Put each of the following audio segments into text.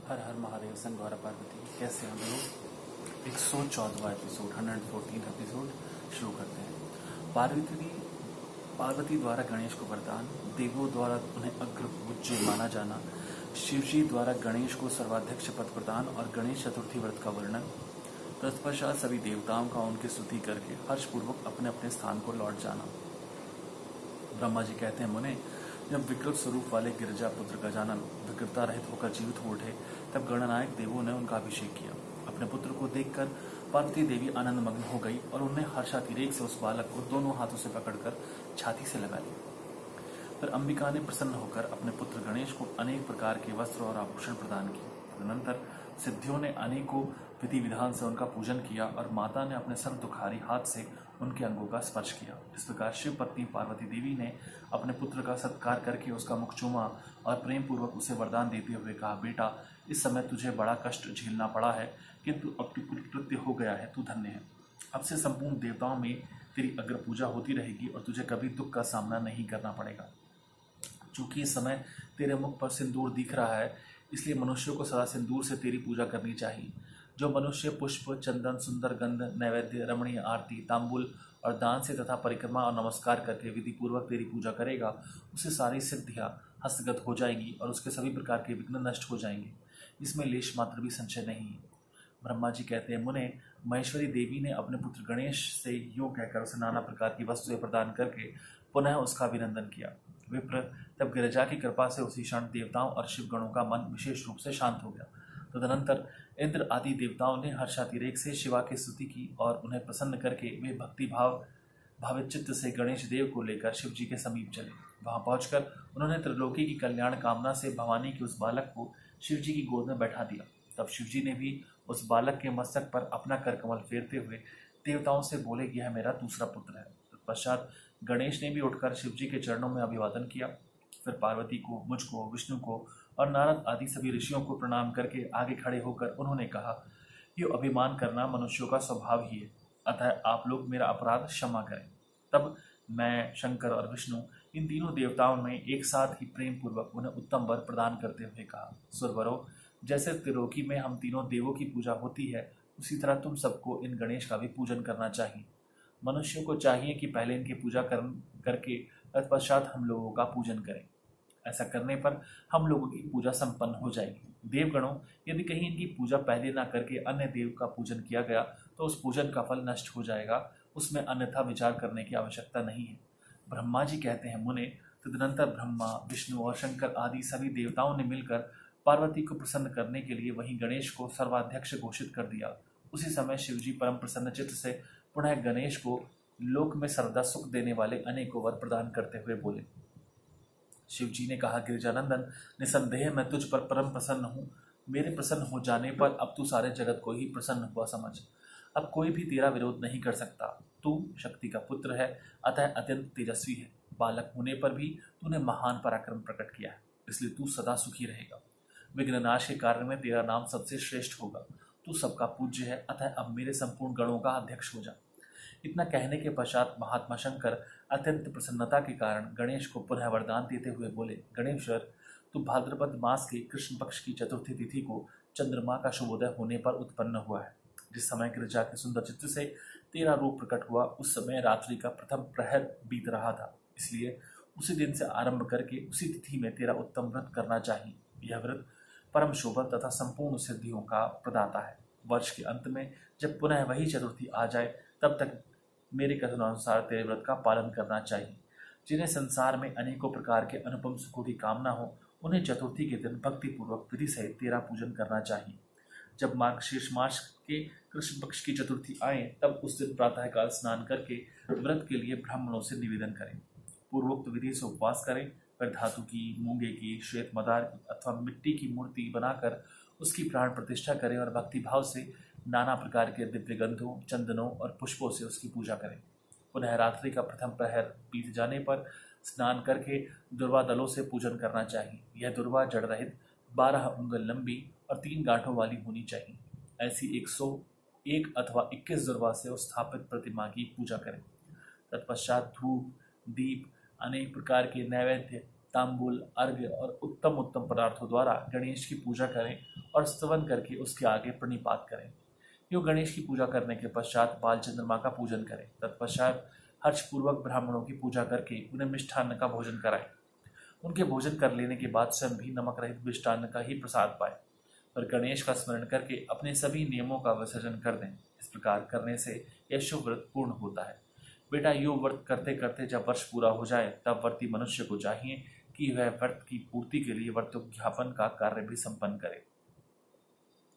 हर हर महादेव संग गौरा पार्वती। कैसे हम लोग 114वां एपिसोड 114 एपिसोड शुरू करते हैं। पार्वती द्वारा गणेश को वरदान, देवों द्वारा उन्हें अग्र पूज्य माना जाना, शिवजी द्वारा गणेश को सर्वाध्यक्ष पद प्रदान और गणेश चतुर्थी व्रत का वर्णन। तत्पश्चात सभी देवताओं का उनकी स्तुति करके हर्षपूर्वक अपने अपने स्थान को लौट जाना। ब्रह्मा जी कहते हैं, मुने, जब विकृत स्वरूप वाले गिरिजा पुत्र गजानन विकृता रहित होकर जीवित हो उठे, तब गणनायक देवों ने उनका अभिषेक किया। अपने पुत्र को देखकर पार्वती देवी आनंद मग्न हो गई और उन्हें हर्षातिरेक से उस बालक को दोनों हाथों से पकड़कर छाती से लगा लिया। फिर अंबिका ने प्रसन्न होकर अपने पुत्र गणेश को अनेक प्रकार के वस्त्र और आभूषण प्रदान किए। तदनंतर सिद्धियों ने अनेकों विधि विधान से उनका पूजन किया और माता ने अपने सर्व दुखारी हाथ से उनके अंगों का स्पर्श किया। इस प्रकार शिव पत्नी पार्वती देवी ने अपने पुत्र का सत्कार करके उसका मुख चूमा और प्रेम पूर्वक उसे वरदान देते हुए कहा, बेटा, इस समय तुझे बड़ा कष्ट झेलना पड़ा है, किंतु अब कृत्य हो गया है, तू धन्य है। अब से संपूर्ण देवताओं में तेरी अग्र पूजा होती रहेगी और तुझे कभी दुख का सामना नहीं करना पड़ेगा। चूंकि इस समय तेरे मुख पर सिंदूर दिख रहा है, इसलिए मनुष्यों को सदा सिंदूर से तेरी पूजा करनी चाहिए। जो मनुष्य पुष्प, चंदन, सुंदर गंध, नैवेद्य, रमणीय आरती, तांबुल और दान से तथा परिक्रमा और नमस्कार करके विधि पूर्वक तेरी पूजा करेगा, उसे सारी सिद्धियां हस्तगत हो जाएंगी और उसके सभी प्रकार के विघ्न नष्ट हो जाएंगे। इसमें लेश मात्र भी संशय नहीं है। ब्रह्मा जी कहते हैं, मुने, महेश्वरी देवी ने अपने पुत्र गणेश से यूं कहकर उसे नाना प्रकार की वस्तुएं प्रदान करके पुनः उसका अभिनंदन किया। विप्र, तब गिरिजा की कृपा से उसी क्षण देवताओं और शिवगणों का मन विशेष रूप से शांत हो गया। तदनंतर इंद्र आदि देवताओं ने हर्षातिरेक से शिवा की स्तुति की और उन्हें प्रसन्न करके वे भक्ति भावित चित्त से गणेश देव को लेकर शिव जी के समीप चले। वहां पहुंचकर उन्होंने त्रिलोकी की कल्याण कामना से भवानी के उस बालक को शिव जी की गोद में बैठा दिया। तब शिव जी ने भी उस बालक के मस्तक पर अपना करकमल फेरते हुए देवताओं से बोले कि यह मेरा दूसरा पुत्र है। तत्पश्चात गणेश ने भी उठकर शिव जी के चरणों में अभिवादन किया। फिर पार्वती को, मुझको, विष्णु को और नारद आदि सभी ऋषियों को प्रणाम करके आगे खड़े होकर उन्होंने कहा, ये अभिमान करना मनुष्यों का स्वभाव ही है, अतः आप लोग मेरा अपराध क्षमा करें। तब मैं, शंकर और विष्णु इन तीनों देवताओं ने एक साथ ही प्रेम पूर्वक उन्हें उत्तम वर प्रदान करते हुए कहा, सुरवरों, जैसे त्रिलोकी में हम तीनों देवों की पूजा होती है, उसी तरह तुम सबको इन गणेश का भी पूजन करना चाहिए। मनुष्यों को चाहिए कि पहले इनकी पूजा करके तत्पश्चात हम लोगों का पूजन करें। ऐसा करने पर हम लोगों की पूजा संपन्न हो जाएगी। देवगणों, यदि कहीं इनकी पूजा पहले ना करके अन्य देव का पूजन किया गया तो उस पूजन का फल नष्ट हो जाएगा, उसमें अन्यथा विचार करने की आवश्यकता नहीं है। ब्रह्मा जी कहते हैं, मुने, तदनंतर ब्रह्मा, विष्णु और शंकर आदि सभी देवताओं ने मिलकर पार्वती को प्रसन्न करने के लिए वहीं गणेश को सर्वाध्यक्ष घोषित कर दिया। उसी समय शिवजी परम प्रसन्न चित्त से पुनः गणेश को लोक में सर्वदा सुख देने वाले अनेकों वर प्रदान करते हुए बोले। शिव जी ने कहा, गिरिजानंदन, निसंदेह मैं तुझ पर परम प्रसन्न हूँ। मेरे प्रसन्न हो जाने पर अब तू सारे जगत को ही प्रसन्न हुआ समझ। अब कोई भी तेरा विरोध नहीं कर सकता। तू शक्ति का पुत्र है, अतः अत्यंत तेजस्वी है। बालक होने पर भी तूने महान पराक्रम प्रकट किया है, इसलिए तू सदा सुखी रहेगा। विघ्ननाश के कार्य में तेरा नाम सबसे श्रेष्ठ होगा। तू सबका पूज्य है, अतः अब मेरे संपूर्ण गणों का अध्यक्ष हो जा। इतना कहने के पश्चात महात्मा शंकर अत्यंत प्रसन्नता के कारण गणेश को पुनः वरदान देते हुए बोले, गणेश्वर, तू भाद्रपद मास के कृष्ण पक्ष की चतुर्थी तिथि को चंद्रमा का शुभोदय होने पर उत्पन्न हुआ है। जिस समय गिरिजा के सुंदर चित्र से तेरा रूप प्रकट हुआ, उस समय रात्रि का प्रथम प्रहर बीत रहा था, इसलिए उसी दिन से आरंभ करके उसी तिथि में तेरा उत्तम व्रत करना चाहिए। यह व्रत परम शोभा तथा संपूर्ण सिद्धियों का प्रदाता है। वर्ष के अंत में जब पुनः वही चतुर्थी आ जाए, तब तक मेरे कथनानुसार तेरे व्रत का पालन करना चाहिए। जिन्हें संसार में अनेकों प्रकार के अनुपम सुखों की कामना हो, उन्हें चतुर्थी के दिन भक्ति पूर्वक विधि सहित तेरा पूजन करना चाहिए। जब मार्गशीर्ष मास के कृष्ण पक्ष की चतुर्थी आए, तब उस दिन प्रातःकाल स्नान करके व्रत के लिए ब्राह्मणों से निवेदन करें। पूर्वोक्त विधि से उपवास करें। फिर धातु की, मूंगे की, श्वेत मदार की अथवा मिट्टी की मूर्ति बनाकर उसकी प्राण प्रतिष्ठा करें और भक्ति भाव से नाना प्रकार के दिव्य गंधों, चंदनों और पुष्पों से उसकी पूजा करें। पुनः रात्रि का प्रथम प्रहर बीत जाने पर स्नान करके दुर्वा दलों से पूजन करना चाहिए। यह दुर्वा जड़ रहित 12 उंगल लंबी और 3 गांठों वाली होनी चाहिए। ऐसी 101 अथवा 21 दुर्वा से स्थापित प्रतिमा की पूजा करें। तत्पश्चात धूप, दीप, अनेक प्रकार के नैवेद्य, तांबूल, अर्घ्य और उत्तम उत्तम पदार्थों द्वारा गणेश की पूजा करें और स्तवन करके उसके आगे प्रणिपात करें। यो गणेश की पूजा करने के पश्चात बाल चंद्रमा का पूजन करें। तत्पश्चात हर्षपूर्वक ब्राह्मणों की पूजा करके उन्हें मिष्ठान्न का भोजन कराएं। उनके भोजन कर लेने के बाद स्वयं भी नमक रहित मिष्टान्न का ही प्रसाद पाए, पर गणेश का स्मरण करके अपने सभी नियमों का विसर्जन कर दें। इस प्रकार करने से यह शुभ व्रत पूर्ण होता है। बेटा, यो व्रत करते करते जब वर्ष पूरा हो जाए तब व्रती मनुष्य को चाहिए कि वह व्रत की पूर्ति के लिए व्रतोद्यापन का कार्य भी संपन्न करे।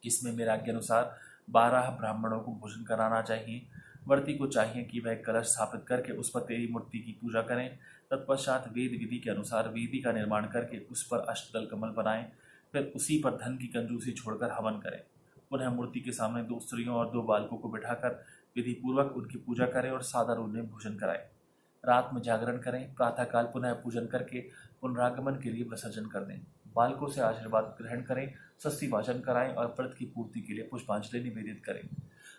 इसमें मेरा के अनुसार 12 ब्राह्मणों को भोजन कराना चाहिए। व्रती को चाहिए कि वह कलश स्थापित करके उस पर तेरी मूर्ति की पूजा करें। तत्पश्चात वेद विधि के अनुसार वेदी का निर्माण करके उस पर अष्टदल कमल बनाएं। फिर उसी पर धन की कंजूसी छोड़कर हवन करें। पुनः मूर्ति के सामने 2 स्त्रियों और 2 बालकों को बिठाकर विधि पूर्वक उनकी पूजा करें और सादर उन्हें भोजन कराएं। रात में जागरण करें। प्रातःकाल पुनः पूजन करके पुनरागमन के लिए विसर्जन कर दें। बालकों से आशीर्वाद ग्रहण करें, स्वस्ति वाचन कराएं और व्रत की पूर्ति के लिए पुष्पांजलि निवेदित करें।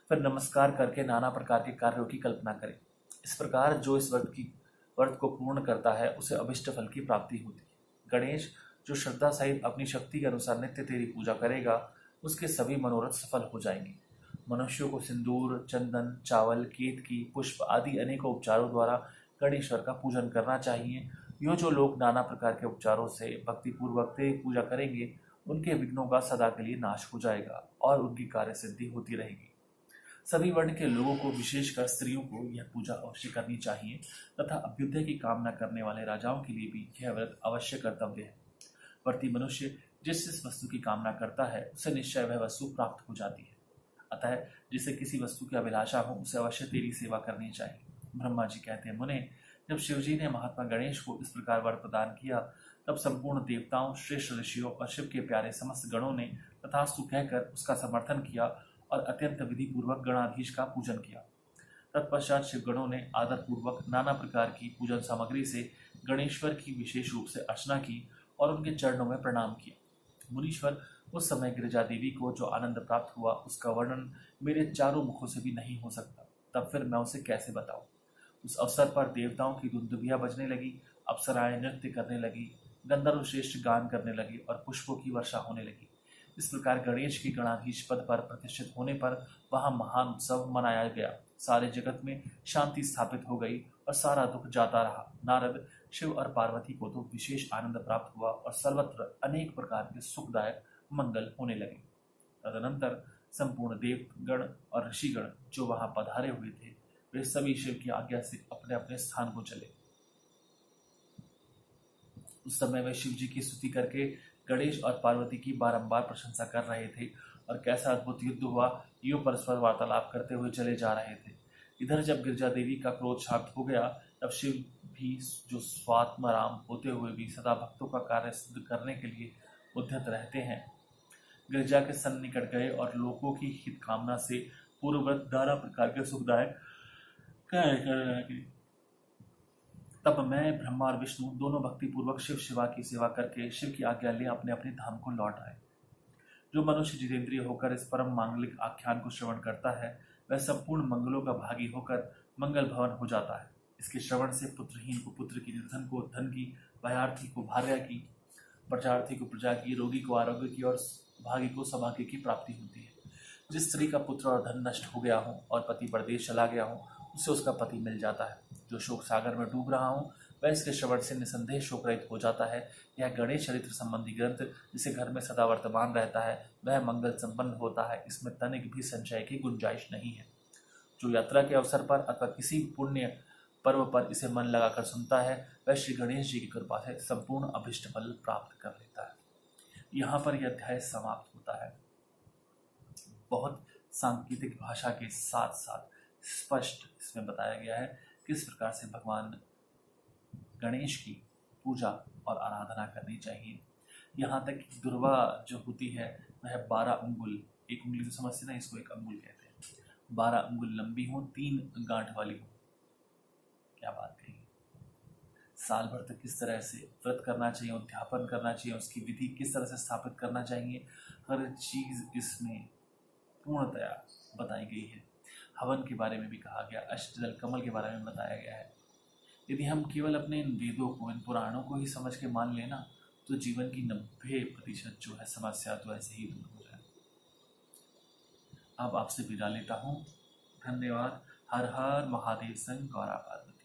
फिर नमस्कार करके नाना प्रकार के कार्यों की कल्पना करें। इस प्रकार जो इस व्रत को पूर्ण करता है उसे अभिष्ट फल की प्राप्ति होती है। गणेश जो श्रद्धा सहित अपनी शक्ति के अनुसार नित्य तेरी पूजा करेगा उसके सभी मनोरथ सफल हो जाएंगे। मनुष्यों को सिंदूर, चंदन, चावल, केतकी, पुष्प आदि अनेकों उपचारों द्वारा गणेश्वर का पूजन करना चाहिए। यो जो लोग नाना प्रकार के उपचारों से भक्तिपूर्वक तेरी पूजा करेंगे उनके विघ्नों का सदा के लिए नाश हो जाएगा और उनकी कार्य सिद्धि होती रहेगी। सभी वर्ण के लोगों को, विशेषकर स्त्रियों को यह पूजा अवश्य करनी चाहिए तथा अभ्युदय की कामना करने वाले राजाओं के लिए भी यह व्रत अवश्य कर्तव्य है। व्रती मनुष्य जिस वस्तु की कामना करता है उसे निश्चय वह वस्तु प्राप्त हो जाती है। अतः जिसे किसी वस्तु की अभिलाषा हो उसे अवश्य तेरी सेवा करनी चाहिए। ब्रह्मा जी कहते हैं, मुने, जब शिवजी ने महात्मा गणेश को इस प्रकार वर प्रदान किया तब संपूर्ण देवताओं, श्रेष्ठ ऋषियों और शिव के प्यारे समस्त गणों ने तथास्तु कहकर उसका समर्थन किया और अत्यंत विधि पूर्वक गणाधीश का पूजन किया। तत्पश्चात शिवगणों ने आदर पूर्वक नाना प्रकार की पूजन सामग्री से गणेश्वर की विशेष रूप से अर्चना की और उनके चरणों में प्रणाम किया। मुनीश्वर, उस समय गिरिजा देवी को जो आनंद प्राप्त हुआ उसका वर्णन मेरे चारों मुखों से भी नहीं हो सकता। तब फिर मैं उसे कैसे बताऊं। उस अवसर पर देवताओं की दुंदुभियां बजने लगी, अप्सराएं नृत्य करने लगी, गंधर्व श्रेष्ठ गान करने लगे और पुष्पों की वर्षा होने लगी। इस प्रकार गणेश के गणाधीश पद पर प्रतिष्ठित होने पर वहां महान उत्सव मनाया गया। सारे जगत में शांति स्थापित हो गई और सारा दुख जाता रहा। नारद, शिव और पार्वती को तो विशेष आनंद प्राप्त हुआ और सर्वत्र अनेक प्रकार के सुखदायक मंगल होने लगे। तदनंतर संपूर्ण देवगण और ऋषिगण जो वहां पधारे हुए थे वे सभी शिव की आज्ञा से अपने अपने स्थान को चले। उस समय वे शिव जी की स्तुति करके गणेश और पार्वती की बारंबार प्रशंसा कर रहे थे और कैसा अद्भुत युद्ध हुआ यो परस्पर वार्तालाप करते हुए चले जा रहे थे। इधर जब गिरिजा देवी का क्रोध शांत हो गया तब शिव भी, जो स्वात्मराम होते हुए भी सदा भक्तों का कार्य सिद्ध करने के लिए उद्यत रहते हैं, गिरिजा के सन्निकट गए और लोगों की हित कामना से पूर्ववत नाना प्रकार के सुखदायक कार्य करने लगे। तब मैं, ब्रह्मा और विष्णु दोनों भक्ति पूर्वक शिव शिवा की सेवा करके शिव की आज्ञा ले अपने अपने धाम को लौट आए। जो मनुष्य जितेंद्रिय होकर इस परम मांगलिक आख्यान को श्रवण करता है वह संपूर्ण मंगलों का भागी होकर मंगल भवन हो जाता है। इसके श्रवण से पुत्रहीन को पुत्र की, निर्धन को धन की, भयार्थी को भार्या की, प्रजार्थी को प्रजा की, रोगी को आरोग्य की और भागी को सौभाग्य की प्राप्ति होती है। जिस स्त्री का पुत्र और धन नष्ट हो गया हो और पति परदेश चला गया हो उससे उसका पति मिल जाता है। जो शोक सागर में डूब रहा हो वह इसके श्रवण से निसंदेह शोक रहित हो जाता है। यह गणेश चरित्र संबंधी ग्रंथ जिसे घर में सदा वर्तमान रहता है वह मंगल संपन्न होता है। इसमें तनिक भी संशय की गुंजाइश नहीं है। जो यात्रा के अवसर पर अथवा किसी पुण्य पर्व पर इसे मन लगाकर सुनता है वह श्री गणेश जी की कृपा से संपूर्ण अभिष्ट फल प्राप्त कर लेता है। यहाँ पर यह अध्याय समाप्त होता है। बहुत सांकेतिक भाषा के साथ साथ स्पष्ट इसमें बताया गया है किस प्रकार से भगवान गणेश की पूजा और आराधना करनी चाहिए। यहाँ तक कि दुर्वा जो होती है वह 12 अंगुल, एक उंगली तो समझते ना, इसको एक अंगुल कहते हैं, 12 अंगुल लंबी हो, 3 गांठ वाली हो। क्या बात कही। साल भर तक किस तरह से व्रत करना चाहिए, उद्यापन करना चाहिए, उसकी विधि किस तरह से स्थापित करना चाहिए, हर चीज इसमें पूर्णतया बताई गई है। हवन के बारे में भी कहा गया, अष्टदल कमल के बारे में बताया गया है। यदि हम केवल अपने इन वेदों को, इन पुराणों को ही समझ के मान लेना तो जीवन की 90% जो है समस्या तो ऐसे ही दूर हो जाए। अब आपसे विदा लेता हूँ। धन्यवाद। हर हर महादेव संग गौरा पार्वती।